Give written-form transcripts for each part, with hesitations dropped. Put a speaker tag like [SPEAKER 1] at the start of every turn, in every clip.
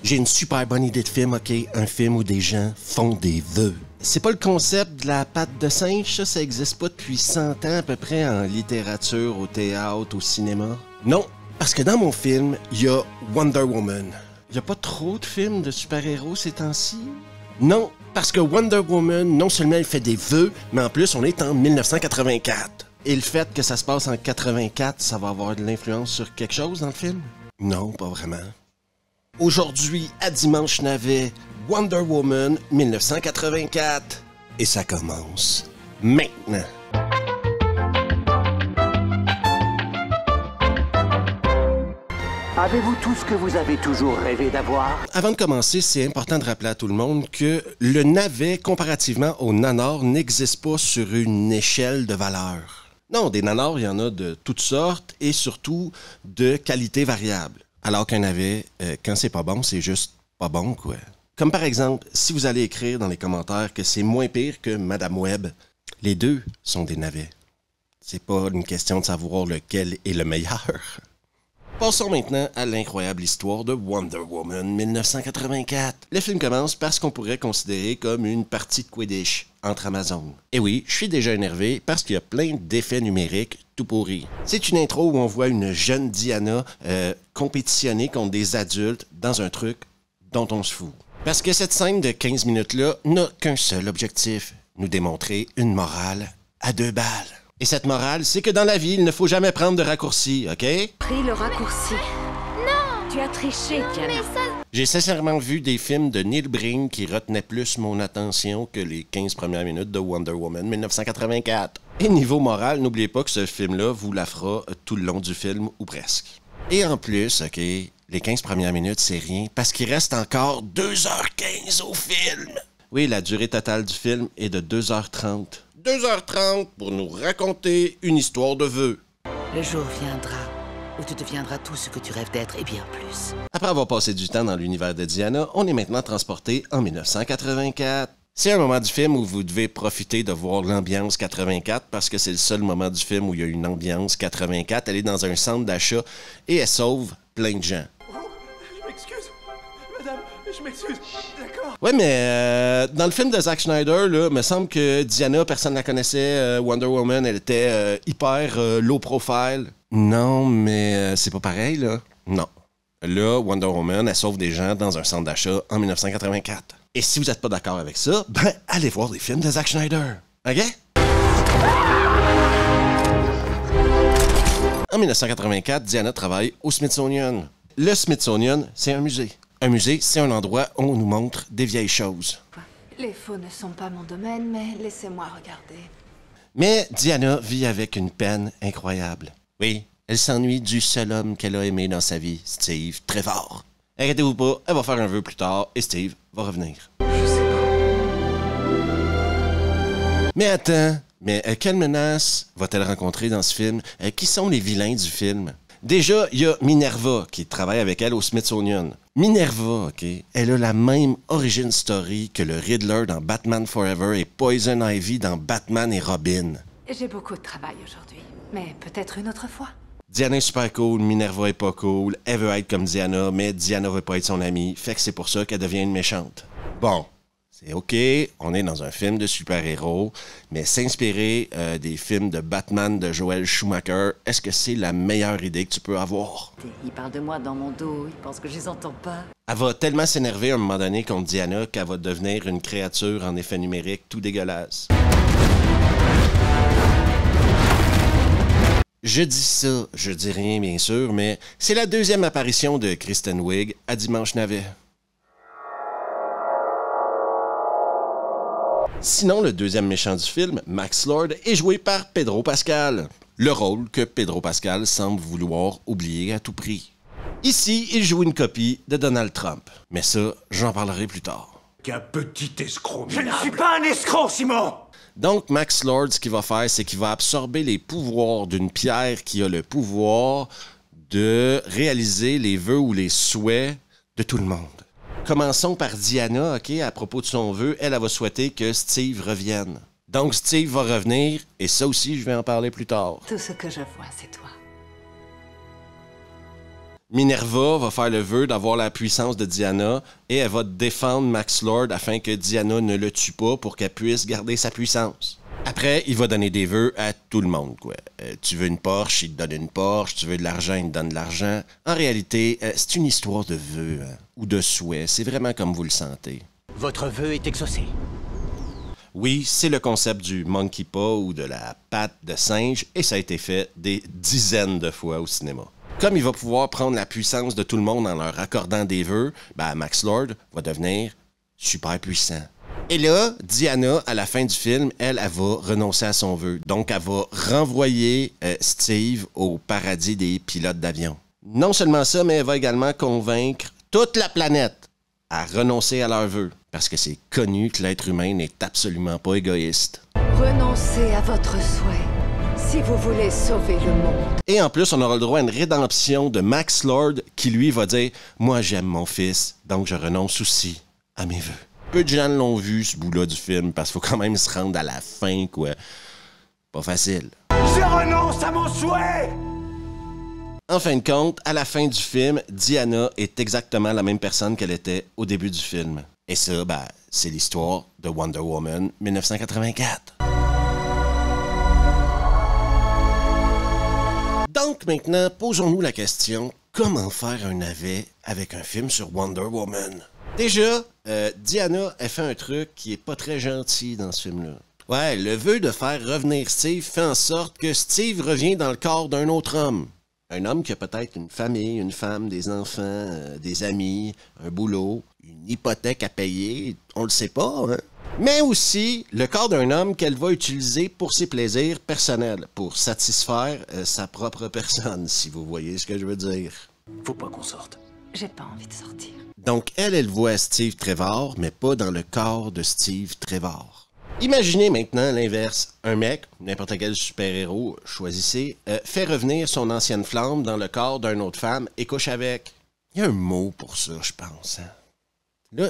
[SPEAKER 1] J'ai une super bonne idée de film, OK? Un film où des gens font des vœux. C'est pas le concept de la patte de singe, ça existe pas depuis 100 ans à peu près en littérature, au théâtre, au cinéma. Non, parce que dans mon film, il y a Wonder Woman. Il y a pas trop de films de super-héros ces temps-ci? Non, parce que Wonder Woman, non seulement elle fait des vœux, mais en plus on est en 1984. Et le fait que ça se passe en 84, ça va avoir de l'influence sur quelque chose dans le film? Non, pas vraiment. Aujourd'hui, à Dimanche Navet, Wonder Woman 1984. Et ça commence maintenant.
[SPEAKER 2] Avez-vous tout ce que vous avez toujours rêvé d'avoir?
[SPEAKER 1] Avant de commencer, c'est important de rappeler à tout le monde que le navet, comparativement au nanar, n'existe pas sur une échelle de valeur. Non, des nanars, il y en a de toutes sortes et surtout de qualité variable. Alors qu'un navet, quand c'est pas bon, c'est juste pas bon, quoi. Comme par exemple, si vous allez écrire dans les commentaires que c'est moins pire que Madame Web, les deux sont des navets. C'est pas une question de savoir lequel est le meilleur. Passons maintenant à l'incroyable histoire de Wonder Woman 1984. Le film commence par ce qu'on pourrait considérer comme une partie de Quidditch entre Amazones. Et oui, je suis déjà énervé parce qu'il y a plein d'effets numériques tout pourris. C'est une intro où on voit une jeune Diana compétitionner contre des adultes dans un truc dont on se fout. Parce que cette scène de 15 minutes-là n'a qu'un seul objectif, nous démontrer une morale à 2 balles. Et cette morale, c'est que dans la vie, il ne faut jamais prendre de raccourcis, OK?
[SPEAKER 3] Pris le raccourci. Non! Tu as triché, Diana.
[SPEAKER 1] J'ai sincèrement vu des films de Neil Breen qui retenaient plus mon attention que les 15 premières minutes de Wonder Woman 1984. Et niveau moral, n'oubliez pas que ce film-là vous la fera tout le long du film, ou presque. Et en plus, OK, les 15 premières minutes, c'est rien, parce qu'il reste encore 2h15 au film. Oui, la durée totale du film est de 2h30. 2h30 pour nous raconter une histoire de vœux.
[SPEAKER 3] Le jour viendra où tu deviendras tout ce que tu rêves d'être et bien plus.
[SPEAKER 1] Après avoir passé du temps dans l'univers de Diana, on est maintenant transporté en 1984. C'est un moment du film où vous devez profiter de voir l'ambiance 84 parce que c'est le seul moment du film où il y a une ambiance 84. Elle est dans un centre d'achat et elle sauve plein de gens.
[SPEAKER 4] Je m'excuse, madame, je m'excuse, d'accord.
[SPEAKER 1] Ouais, mais dans le film de Zack Snyder, là, me semble que Diana, personne ne la connaissait. Wonder Woman, elle était hyper low profile. Non, mais c'est pas pareil, là. Non. Là, Wonder Woman, elle sauve des gens dans un centre d'achat en 1984. Et si vous n'êtes pas d'accord avec ça, ben, allez voir les films de Zack Snyder. OK? En 1984, Diana travaille au Smithsonian. Le Smithsonian, c'est un musée. Un musée, c'est un endroit où on nous montre des vieilles choses.
[SPEAKER 5] Les faux ne sont pas mon domaine, mais laissez-moi regarder.
[SPEAKER 1] Mais Diana vit avec une peine incroyable. Oui, elle s'ennuie du seul homme qu'elle a aimé dans sa vie, Steve Trevor. Arrêtez-vous pas, elle va faire un vœu plus tard et Steve va revenir.
[SPEAKER 4] Je sais pas.
[SPEAKER 1] Mais attends, quelle menace va-t-elle rencontrer dans ce film? Qui sont les vilains du film? Déjà, il y a Minerva qui travaille avec elle au Smithsonian. Minerva, OK, elle a la même origin story que le Riddler dans Batman Forever et Poison Ivy dans Batman et Robin.
[SPEAKER 5] J'ai beaucoup de travail aujourd'hui, mais peut-être une autre fois.
[SPEAKER 1] Diana est super cool, Minerva est pas cool, elle veut être comme Diana, mais Diana veut pas être son amie, fait que c'est pour ça qu'elle devient une méchante. Bon, c'est OK, on est dans un film de super-héros, mais s'inspirer des films de Batman de Joel Schumacher, est-ce que c'est la meilleure idée que tu peux avoir?
[SPEAKER 3] Il parle de moi dans mon dos, il pense que je les entends pas.
[SPEAKER 1] Elle va tellement s'énerver à un moment donné contre Diana qu'elle va devenir une créature en effet numérique tout dégueulasse. Je dis ça, je dis rien bien sûr, mais c'est la deuxième apparition de Kristen Wiig à Dimanche Navet. Sinon, le deuxième méchant du film, Max Lord, est joué par Pedro Pascal. Le rôle que Pedro Pascal semble vouloir oublier à tout prix. Ici, il joue une copie de Donald Trump. Mais ça, j'en parlerai plus tard.
[SPEAKER 4] Qu'un petit escroc
[SPEAKER 2] Je ne
[SPEAKER 4] minable.
[SPEAKER 2] suis pas un escroc, Simon!
[SPEAKER 1] Donc, Max Lord, ce qu'il va faire, c'est qu'il va absorber les pouvoirs d'une pierre qui a le pouvoir de réaliser les vœux ou les souhaits de tout le monde. Commençons par Diana, OK? À propos de son vœu, elle va souhaiter que Steve revienne. Donc, Steve va revenir, et ça aussi, je vais en parler plus tard.
[SPEAKER 5] Tout ce que je vois, c'est toi.
[SPEAKER 1] Minerva va faire le vœu d'avoir la puissance de Diana et elle va défendre Max Lord afin que Diana ne le tue pas pour qu'elle puisse garder sa puissance. Après, il va donner des vœux à tout le monde, quoi. Tu veux une Porsche, il te donne une Porsche. Tu veux de l'argent, il te donne de l'argent. En réalité, c'est une histoire de vœux ou de souhaits. C'est vraiment comme vous le sentez.
[SPEAKER 2] Votre vœu est exaucé.
[SPEAKER 1] Oui, c'est le concept du monkey paw ou de la patte de singe et ça a été fait des dizaines de fois au cinéma. Comme il va pouvoir prendre la puissance de tout le monde en leur accordant des vœux, Max Lord va devenir super puissant. Et là, Diana, à la fin du film, elle va renoncer à son vœu. Donc, elle va renvoyer Steve au paradis des pilotes d'avion. Non seulement ça, mais elle va également convaincre toute la planète à renoncer à leurs vœux. Parce que c'est connu que l'être humain n'est absolument pas égoïste.
[SPEAKER 5] Renoncez à votre souhait si vous voulez sauver le monde.
[SPEAKER 1] Et en plus, on aura le droit à une rédemption de Max Lord qui, lui, va dire « Moi, j'aime mon fils, donc je renonce aussi à mes vœux. » Peu de gens l'ont vu, ce bout-là du film, parce qu'il faut quand même se rendre à la fin, quoi. Pas facile.
[SPEAKER 2] Je renonce à mon souhait!
[SPEAKER 1] En fin de compte, à la fin du film, Diana est exactement la même personne qu'elle était au début du film. Et ça, c'est l'histoire de Wonder Woman 1984. Donc maintenant, posons-nous la question, comment faire un navet avec un film sur Wonder Woman? Déjà, Diana a fait un truc qui est pas très gentil dans ce film-là. Ouais, le vœu de faire revenir Steve fait en sorte que Steve revient dans le corps d'un autre homme. Un homme qui a peut-être une famille, une femme, des enfants, des amis, un boulot, une hypothèque à payer, on le sait pas, hein? Mais aussi le corps d'un homme qu'elle va utiliser pour ses plaisirs personnels, pour satisfaire sa propre personne, si vous voyez ce que je veux dire.
[SPEAKER 2] Faut pas qu'on sorte.
[SPEAKER 5] J'ai pas envie de sortir.
[SPEAKER 1] Donc elle voit Steve Trevor, mais pas dans le corps de Steve Trevor. Imaginez maintenant l'inverse. Un mec, n'importe quel super-héros, choisissez, fait revenir son ancienne flamme dans le corps d'une autre femme et couche avec. Il y a un mot pour ça, je pense. Hein?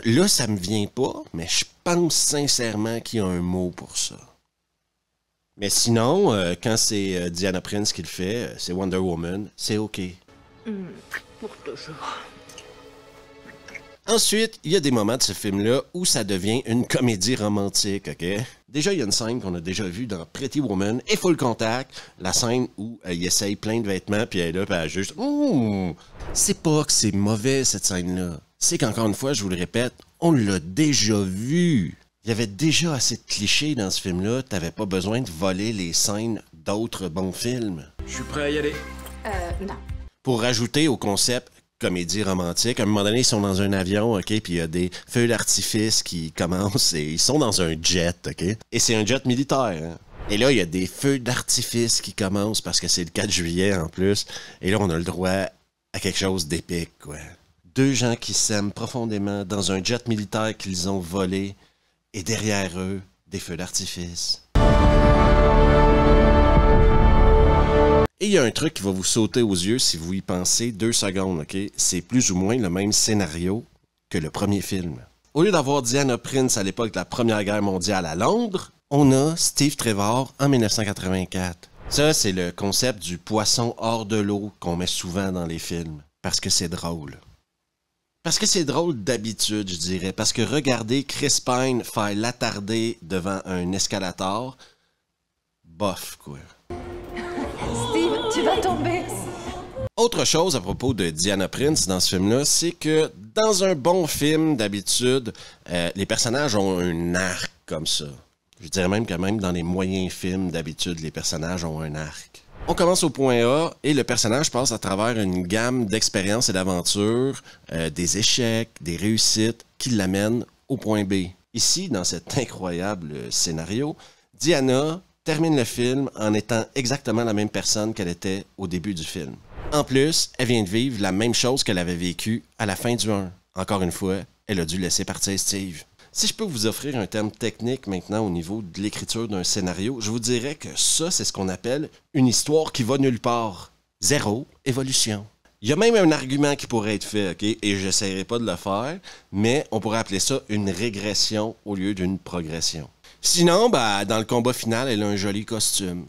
[SPEAKER 1] Là, ça me vient pas, mais je pense sincèrement qu'il y a un mot pour ça. Mais sinon, quand c'est Diana Prince qui le fait, c'est Wonder Woman, c'est OK.
[SPEAKER 5] Pour toujours.
[SPEAKER 1] Ensuite, il y a des moments de ce film-là où ça devient une comédie romantique, OK? Déjà, il y a une scène qu'on a déjà vue dans Pretty Woman et Full Contact, la scène où il essaye plein de vêtements, puis elle est là, puis elle juste... C'est pas que c'est mauvais, cette scène-là. C'est qu'encore une fois, je vous le répète, on l'a déjà vu. Il y avait déjà assez de clichés dans ce film-là, t'avais pas besoin de voler les scènes d'autres bons films.
[SPEAKER 4] Je suis prêt à y aller.
[SPEAKER 5] Non.
[SPEAKER 1] Pour rajouter au concept comédie romantique, à un moment donné, ils sont dans un avion, OK, puis il y a des feux d'artifice qui commencent et ils sont dans un jet, OK? Et c'est un jet militaire, hein? Et là, il y a des feux d'artifice qui commencent parce que c'est le 4 juillet en plus. Et là, on a le droit à quelque chose d'épique, quoi. Deux gens qui s'aiment profondément dans un jet militaire qu'ils ont volé et derrière eux, des feux d'artifice. Et il y a un truc qui va vous sauter aux yeux si vous y pensez 2 secondes, OK? C'est plus ou moins le même scénario que le premier film. Au lieu d'avoir Diana Prince à l'époque de la Première Guerre mondiale à Londres, on a Steve Trevor en 1984. Ça, c'est le concept du poisson hors de l'eau qu'on met souvent dans les films. Parce que c'est drôle. Parce que c'est drôle d'habitude, je dirais. Parce que regarder Chris Pine faire l'attarder devant un escalator, bof, quoi.
[SPEAKER 5] Steve, tu vas tomber.
[SPEAKER 1] Autre chose à propos de Diana Prince dans ce film-là, c'est que dans un bon film, d'habitude, les personnages ont un arc comme ça. Je dirais même que même dans les moyens films, d'habitude, les personnages ont un arc. On commence au point A et le personnage passe à travers une gamme d'expériences et d'aventures, des échecs, des réussites qui l'amènent au point B. Ici, dans cet incroyable scénario, Diana termine le film en étant exactement la même personne qu'elle était au début du film. En plus, elle vient de vivre la même chose qu'elle avait vécue à la fin du 1. Encore une fois, elle a dû laisser partir Steve. Si je peux vous offrir un terme technique maintenant au niveau de l'écriture d'un scénario, je vous dirais que ça, c'est ce qu'on appelle une histoire qui va nulle part. Zéro évolution. Il y a même un argument qui pourrait être fait, OK? Et j'essaierai pas de le faire, mais on pourrait appeler ça une régression au lieu d'une progression. Sinon, dans le combat final, elle a un joli costume.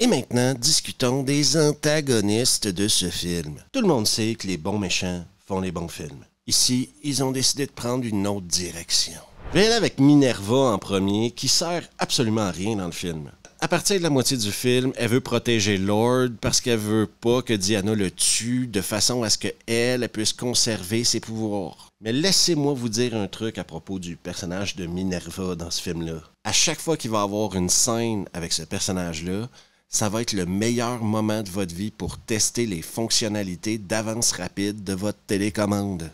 [SPEAKER 1] Et maintenant, discutons des antagonistes de ce film. Tout le monde sait que les bons méchants font les bons films. Ici, ils ont décidé de prendre une autre direction. Je vais aller avec Minerva en premier, qui sert absolument à rien dans le film. À partir de la moitié du film, elle veut protéger Lord parce qu'elle veut pas que Diana le tue de façon à ce qu'elle puisse conserver ses pouvoirs. Mais laissez-moi vous dire un truc à propos du personnage de Minerva dans ce film-là. À chaque fois qu'il va y avoir une scène avec ce personnage-là, ça va être le meilleur moment de votre vie pour tester les fonctionnalités d'avance rapide de votre télécommande.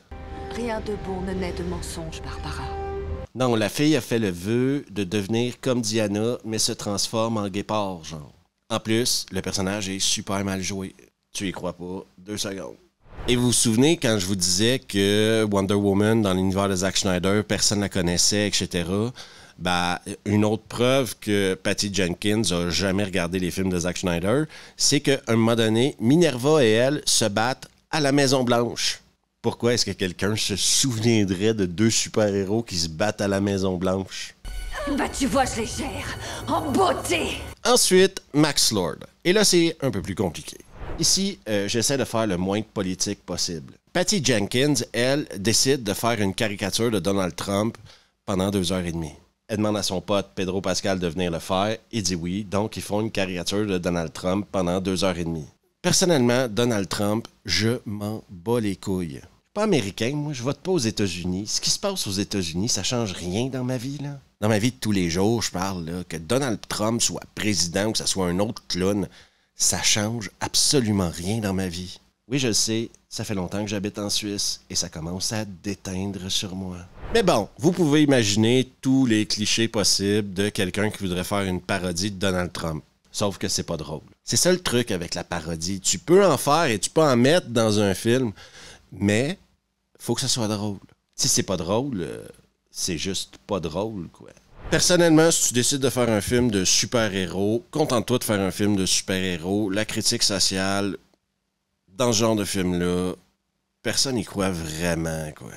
[SPEAKER 5] Rien de bon ne naît de mensonge, Barbara.
[SPEAKER 1] Non, la fille a fait le vœu de devenir comme Diana, mais se transforme en guépard, genre. En plus, le personnage est super mal joué. Tu y crois pas? 2 secondes. Et vous vous souvenez quand je vous disais que Wonder Woman, dans l'univers de Zack Snyder, personne la connaissait, etc., ben, une autre preuve que Patty Jenkins a jamais regardé les films de Zack Snyder, c'est qu'à un moment donné, Minerva et elle se battent à la Maison-Blanche. Pourquoi est-ce que quelqu'un se souviendrait de 2 super-héros qui se battent à la Maison-Blanche?
[SPEAKER 5] Bah tu vois, je les gère, en beauté.
[SPEAKER 1] Ensuite, Max Lord. Et là, c'est un peu plus compliqué. Ici, j'essaie de faire le moins de politique possible. Patty Jenkins, elle, décide de faire une caricature de Donald Trump pendant 2h30. Elle demande à son pote Pedro Pascal de venir le faire. Il dit oui, donc ils font une caricature de Donald Trump pendant 2h30. Personnellement, Donald Trump, je m'en bats les couilles. Je suis pas américain, moi, je vote pas aux États-Unis. Ce qui se passe aux États-Unis, ça change rien dans ma vie, là. Dans ma vie de tous les jours, je parle, là, que Donald Trump soit président ou que ce soit un autre clown, ça change absolument rien dans ma vie. Oui, je le sais, ça fait longtemps que j'habite en Suisse et ça commence à déteindre sur moi. Mais bon, vous pouvez imaginer tous les clichés possibles de quelqu'un qui voudrait faire une parodie de Donald Trump. Sauf que c'est pas drôle. C'est ça le truc avec la parodie. Tu peux en faire et tu peux en mettre dans un film, mais faut que ça soit drôle. Si c'est pas drôle, c'est juste pas drôle, quoi. Personnellement, si tu décides de faire un film de super-héros, contente-toi de faire un film de super-héros. La critique sociale, dans ce genre de film-là, personne n'y croit vraiment, quoi.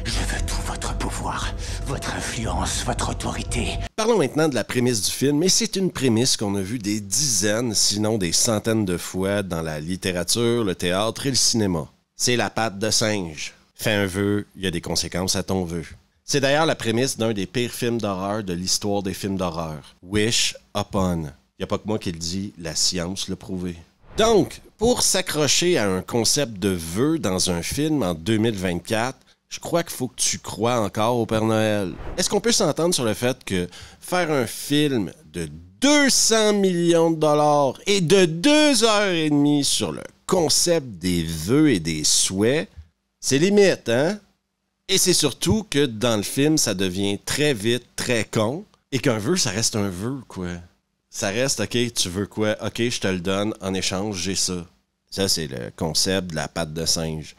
[SPEAKER 2] Je veux tout votre pouvoir, votre influence, votre autorité.
[SPEAKER 1] Parlons maintenant de la prémisse du film, et c'est une prémisse qu'on a vue des dizaines, sinon des centaines de fois dans la littérature, le théâtre et le cinéma. C'est la patte de singe. Fais un vœu, il y a des conséquences à ton vœu. C'est d'ailleurs la prémisse d'un des pires films d'horreur de l'histoire des films d'horreur. Wish Upon. Il n'y a pas que moi qui le dis, la science l'a prouvé. Donc, pour s'accrocher à un concept de vœu dans un film en 2024, je crois qu'il faut que tu crois encore au Père Noël. Est-ce qu'on peut s'entendre sur le fait que faire un film de 200 millions de dollars et de 2h30 sur le concept des vœux et des souhaits, c'est limite, hein? Et c'est surtout que dans le film, ça devient très vite, très con, et qu'un vœu, ça reste un vœu, quoi. Ça reste, OK, tu veux quoi? OK, je te le donne, en échange, j'ai ça. Ça, c'est le concept de la patte de singe.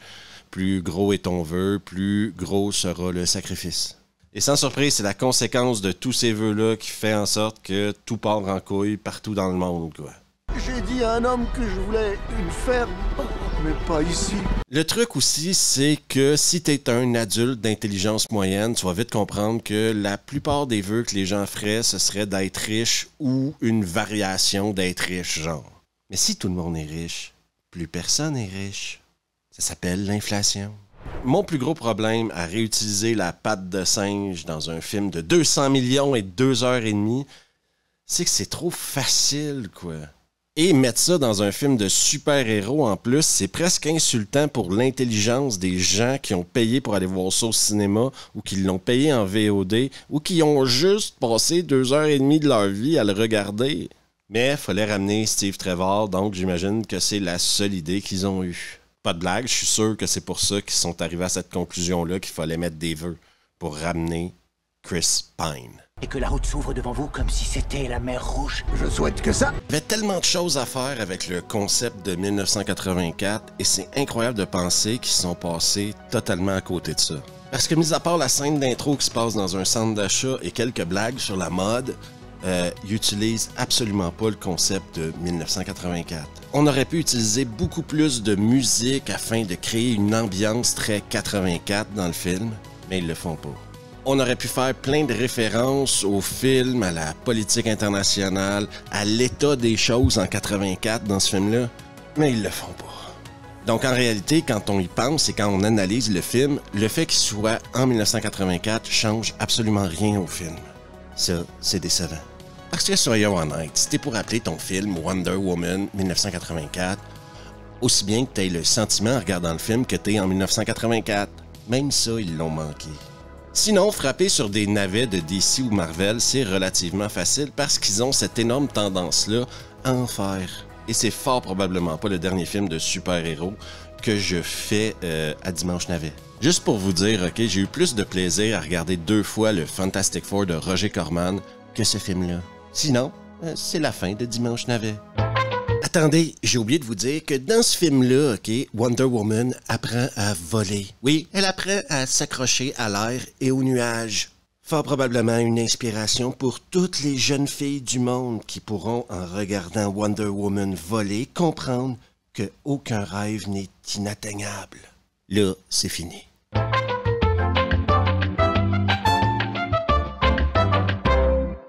[SPEAKER 1] Plus gros est ton vœu, plus gros sera le sacrifice. Et sans surprise, c'est la conséquence de tous ces vœux-là qui fait en sorte que tout part en couille partout dans le monde, quoi.
[SPEAKER 6] J'ai dit à un homme que je voulais une ferme, mais pas ici.
[SPEAKER 1] Le truc aussi, c'est que si t'es un adulte d'intelligence moyenne, tu vas vite comprendre que la plupart des vœux que les gens feraient, ce serait d'être riche ou une variation d'être riche, genre. Mais si tout le monde est riche, plus personne n'est riche. Ça s'appelle l'inflation. Mon plus gros problème à réutiliser la patte de singe dans un film de 200 millions et 2h30, c'est que c'est trop facile, quoi. Et mettre ça dans un film de super-héros en plus, c'est presque insultant pour l'intelligence des gens qui ont payé pour aller voir ça au cinéma ou qui l'ont payé en VOD ou qui ont juste passé 2h30 de leur vie à le regarder. Mais il fallait ramener Steve Trevor, donc j'imagine que c'est la seule idée qu'ils ont eue. Pas de blague, je suis sûr que c'est pour ça qu'ils sont arrivés à cette conclusion-là qu'il fallait mettre des vœux pour ramener Chris Pine.
[SPEAKER 2] Et que la route s'ouvre devant vous comme si c'était la mer Rouge.
[SPEAKER 6] Je souhaite que ça.
[SPEAKER 1] Il y avait tellement de choses à faire avec le concept de 1984 et c'est incroyable de penser qu'ils sont passés totalement à côté de ça. Parce que mis à part la scène d'intro qui se passe dans un centre d'achat et quelques blagues sur la mode, ils utilisent absolument pas le concept de 1984. On aurait pu utiliser beaucoup plus de musique afin de créer une ambiance très 84 dans le film, mais ils le font pas. On aurait pu faire plein de références au film, à la politique internationale, à l'état des choses en 84 dans ce film-là, mais ils le font pas. Donc en réalité, quand on y pense et quand on analyse le film, le fait qu'il soit en 1984 change absolument rien au film. Ça, c'est décevant. Parce que soyons honnêtes, si t'es pour appeler ton film Wonder Woman 1984, aussi bien que t'aies le sentiment en regardant le film que t'es en 1984. Même ça, ils l'ont manqué. Sinon, frapper sur des navets de DC ou Marvel, c'est relativement facile parce qu'ils ont cette énorme tendance-là à en faire. Et c'est fort probablement pas le dernier film de super-héros que je fais à Dimanche Navet. Juste pour vous dire, ok, j'ai eu plus de plaisir à regarder 2 fois le Fantastic Four de Roger Corman que ce film-là. Sinon, c'est la fin de Dimanche Navet. Attendez, j'ai oublié de vous dire que dans ce film-là, ok, Wonder Woman apprend à voler. Oui, elle apprend à s'accrocher à l'air et aux nuages. Fort probablement une inspiration pour toutes les jeunes filles du monde qui pourront, en regardant Wonder Woman voler, comprendre qu'aucun rêve n'est inatteignable. Là, c'est fini.